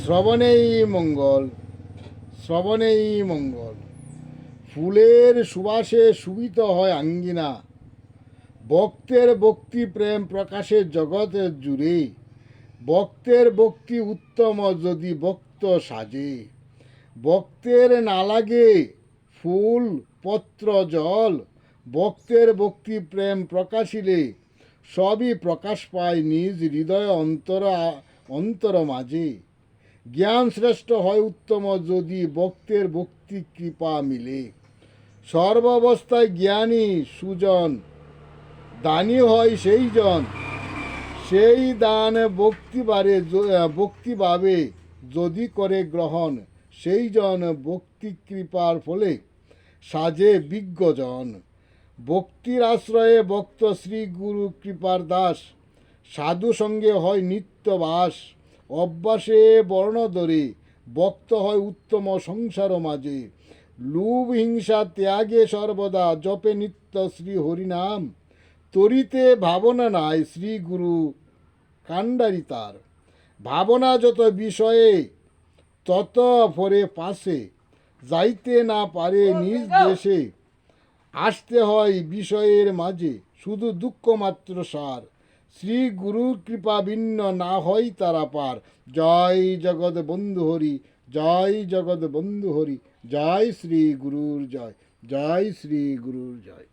শ্রবণেই মঙ্গল, শ্রবণেই মঙ্গল। ফুলের সুবাসে সুবিত হয় আঙ্গিনা, ভক্তের ভক্তি প্রেম প্রকাশের জগতের জুড়ে। ভক্তের ভক্তি উত্তম যদি ভক্ত সাজে, ভক্তের না লাগে ফুল পত্র জল। ভক্তের ভক্তি প্রেম প্রকাশিলে সবই প্রকাশ পায় নিজ হৃদয় অন্তর মাঝে। জ্ঞান শ্রেষ্ঠ হয় উত্তম যদি ভক্তের ভক্তি কৃপা মিলে। সর্বাবস্থায় জ্ঞানী সুজন, দানী হয় সেই জন, সেই দান ভক্তিভাবে যদি করে গ্রহণ। সেই জন ভক্তি কৃপার ফলে সাজে বিজ্ঞজন। ভক্তির আশ্রয়ে ভক্ত শ্রী গুরু কৃপার দাস, সাধু সঙ্গে হয় নিত্য বাস। অভ্যাসে বর্ণ ধরে ভক্ত হয় উত্তম সংসার মাঝে। লোভ হিংসা ত্যাগে সর্বদা জপে নিত্য শ্রী হরিনাম। তরিতে ভাবনা নাই শ্রী গুরু কাণ্ডারি তার। ভাবনা যত বিষয়ে তত পরে পাশে, যাইতে না পারে নিজ দেশে। আসতে হয় বিষয়ের মাঝে, শুধু দুঃখ মাত্র সার। শ্রী গুরুর কৃপা ভিন্ন না হয় তারা পার। জয় জগৎ বন্ধু হরি, জয় জগৎ বন্ধু হরি, জয় শ্রী গুরুর জয়, জয় শ্রী গুরুর জয়।